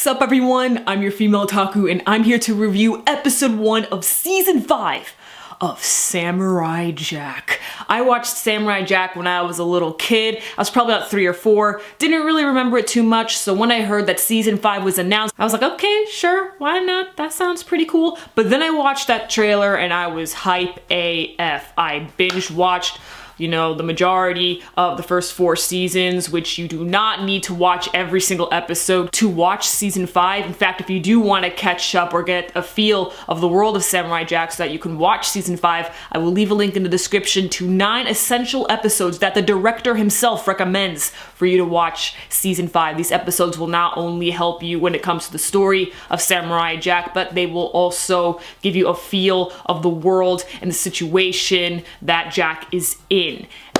What's up everyone? I'm your female otaku and I'm here to review episode 1 of season 5 of Samurai Jack. I watched Samurai Jack when I was a little kid. I was probably about 3 or 4. Didn't really remember it too much, so when I heard that season 5 was announced, I was like, okay, sure, why not? That sounds pretty cool. But then I watched that trailer and I was hype AF. I binge watched the majority of the first 4 seasons, which you do not need to watch every single episode to watch season 5. In fact, if you do want to catch up or get a feel of the world of Samurai Jack so that you can watch season 5, I will leave a link in the description to 9 essential episodes that the director himself recommends for you to watch season 5. These episodes will not only help you when it comes to the story of Samurai Jack, but they will also give you a feel of the world and the situation that Jack is in.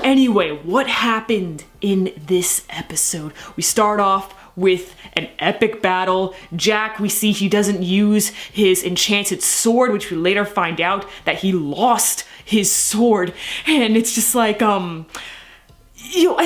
Anyway, what happened in this episode? We start off with an epic battle. Jack, we see he doesn't use his enchanted sword, which we later find out that he lost his sword. And it's just like, I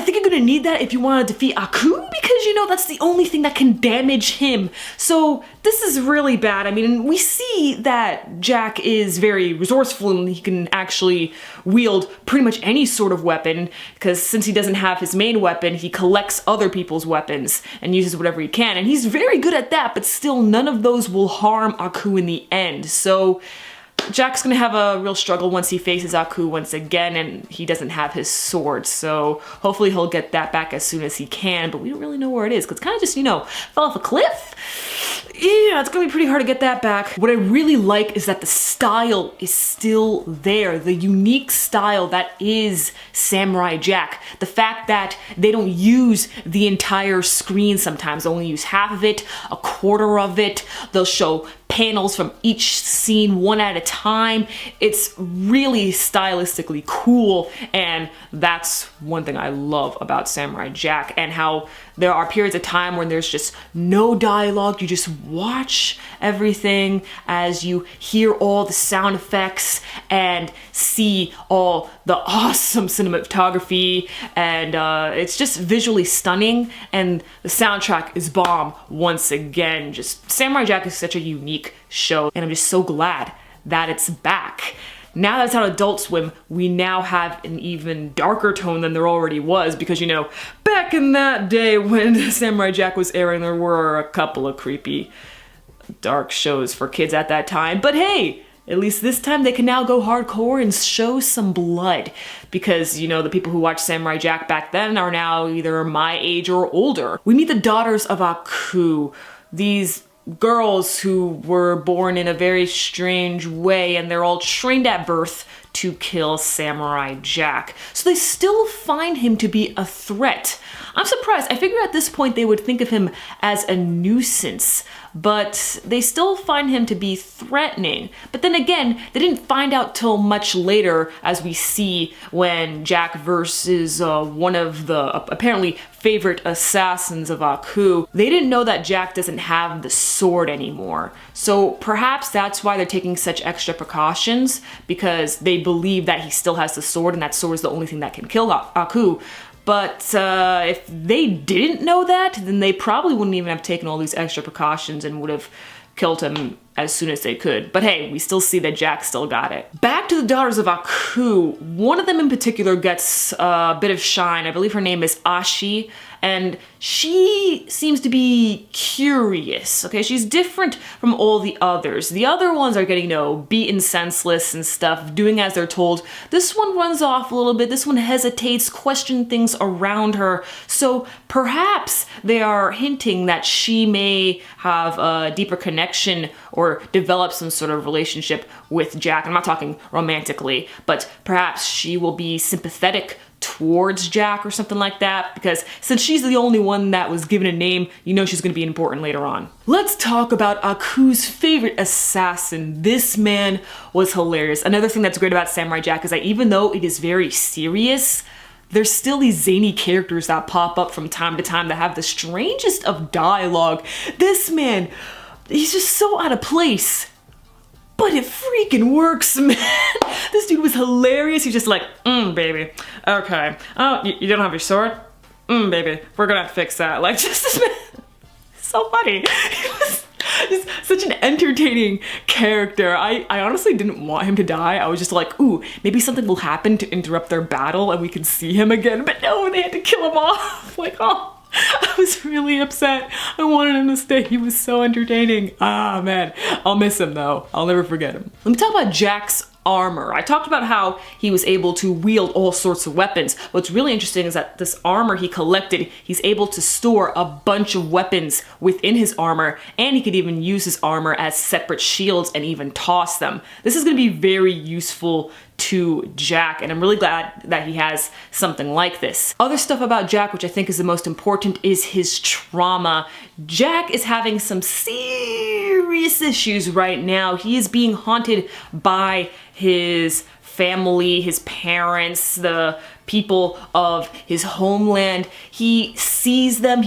think you're gonna need that if you want to defeat Aku, because that's the only thing that can damage him. So this is really bad. I mean, we see that Jack is very resourceful and he can actually wield pretty much any sort of weapon, because since he doesn't have his main weapon, he collects other people's weapons and uses whatever he can. And he's very good at that, but still none of those will harm Aku in the end. So Jack's gonna have a real struggle once he faces Aku once again, and he doesn't have his sword, so hopefully he'll get that back as soon as he can, but we don't really know where it is, because it's kind of just, fell off a cliff. Yeah, it's gonna be pretty hard to get that back. What I really like is that the style is still there, the unique style that is Samurai Jack. The fact that they don't use the entire screen sometimes, they only use half of it, a quarter of it, they'll show panels from each scene one at a time. It's really stylistically cool, and that's one thing I love about Samurai Jack, and how there are periods of time when there's just no dialogue. You just watch everything as you hear all the sound effects and see all the awesome cinematography, and it's just visually stunning, and the soundtrack is bomb once again. Just Samurai Jack is such a unique show, and I'm just so glad that it's back. Now that it's on Adult Swim, we now have an even darker tone than there already was, because back in that day when Samurai Jack was airing, there were a couple of creepy dark shows for kids at that time. But hey, at least this time they can now go hardcore and show some blood, because the people who watched Samurai Jack back then are now either my age or older. We meet the daughters of Aku, these girls who were born in a very strange way, and they're all trained at birth to kill Samurai Jack. So they still find him to be a threat. I'm surprised. I figured at this point they would think of him as a nuisance, but they still find him to be threatening. But then again, they didn't find out till much later, as we see when Jack versus one of the apparently favorite assassins of Aku. They didn't know that Jack doesn't have the sword anymore. So perhaps that's why they're taking such extra precautions, because they believe that he still has the sword, and that sword is the only thing that can kill Aku. But if they didn't know that, then they probably wouldn't even have taken all these extra precautions and would have killed him as soon as they could. But hey, we still see that Jack still got it. Back to the daughters of Aku. One of them in particular gets a bit of shine. I believe her name is Ashi, and she seems to be curious, okay? She's different from all the others. The other ones are getting, beaten senseless and stuff, doing as they're told. This one runs off a little bit. This one hesitates, questions things around her. So perhaps they are hinting that she may have a deeper connection or develop some sort of relationship with Jack. I'm not talking romantically, but perhaps she will be sympathetic towards Jack or something like that, because since she's the only one that was given a name, she's gonna be important later on. Let's talk about Aku's favorite assassin. This man was hilarious. Another thing that's great about Samurai Jack is that even though it is very serious, there's still these zany characters that pop up from time to time that have the strangest of dialogue. This man, he's just so out of place, but it freaking works, man. This dude was hilarious. He's just like, baby, okay. Oh, you don't have your sword? Baby, we're gonna have to fix that. Like, just this man, so funny. Just such an entertaining character. I honestly didn't want him to die. I was just like, ooh, maybe something will happen to interrupt their battle and we can see him again. But no, they had to kill him off. Like, oh, I was really upset. I wanted him to stay. He was so entertaining. Ah, man. I'll miss him though. I'll never forget him. Let me talk about Jack's armor. I talked about how he was able to wield all sorts of weapons. What's really interesting is that this armor he collected, he's able to store a bunch of weapons within his armor, and he could even use his armor as separate shields and even toss them. This is going to be very useful to Jack, and I'm really glad that he has something like this. Other stuff about Jack, which I think is the most important, is his trauma. Jack is having some serious issues right now. He is being haunted by his family, his parents, the people of his homeland. He sees them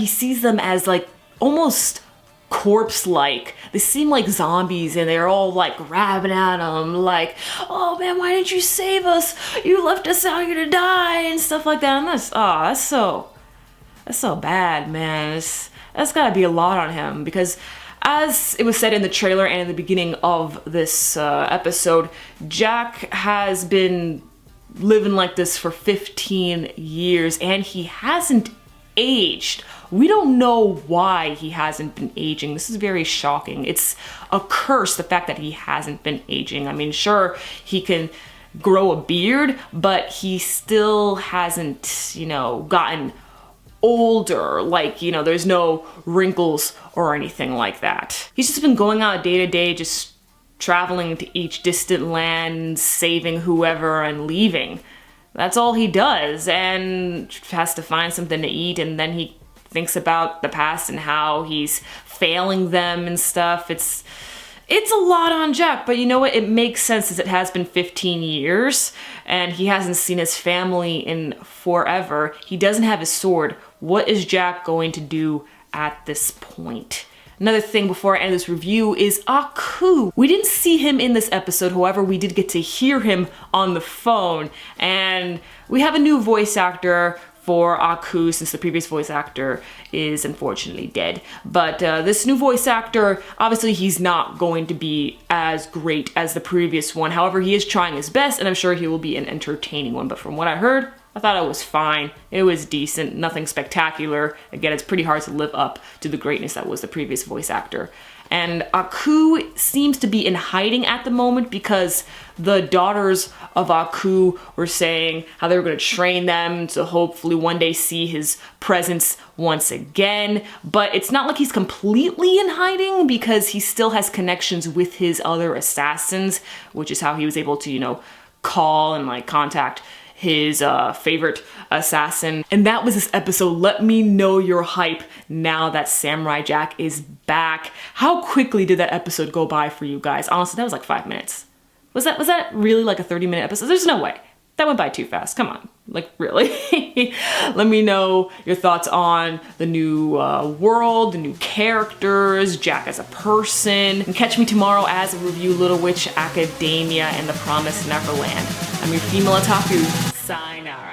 as like almost corpse-like. They seem like zombies and they're all like grabbing at him like, oh man, why didn't you save us? You left us out here to die and stuff like that. And that's so bad, man. That's gotta be a lot on him, because as it was said in the trailer and in the beginning of this episode, Jack has been living like this for 15 years and he hasn't aged. We don't know why he hasn't been aging. This is very shocking. It's a curse, the fact that he hasn't been aging. I mean, sure, he can grow a beard, but he still hasn't, gotten older. Like, there's no wrinkles or anything like that. He's just been going out day to day, just traveling to each distant land, saving whoever and leaving. That's all he does, and has to find something to eat, and then he thinks about the past and how he's failing them and stuff. It's a lot on Jack, but you know what? It makes sense, as it has been 15 years and he hasn't seen his family in forever. He doesn't have his sword. What is Jack going to do at this point? Another thing before I end this review is Aku. We didn't see him in this episode, however, we did get to hear him on the phone, and we have a new voice actor for Aku, since the previous voice actor is unfortunately dead. But this new voice actor, obviously he's not going to be as great as the previous one. However, he is trying his best, and I'm sure he will be an entertaining one. But from what I heard, I thought it was fine. It was decent, nothing spectacular. Again, it's pretty hard to live up to the greatness that was the previous voice actor. And Aku seems to be in hiding at the moment, because the daughters of Aku were saying how they were going to train them to hopefully one day see his presence once again. But it's not like he's completely in hiding, because he still has connections with his other assassins, which is how he was able to, call and like contact his favorite assassin. And that was this episode. Let me know your hype now that Samurai Jack is back. How quickly did that episode go by for you guys? Honestly, that was like 5 minutes. Was that really like a 30-minute episode? There's no way. That went by too fast. Come on. Like, really? Let me know your thoughts on the new world, the new characters, Jack as a person. And catch me tomorrow as I review Little Witch Academia and The Promised Neverland. I'm your female otaku. Sayonara.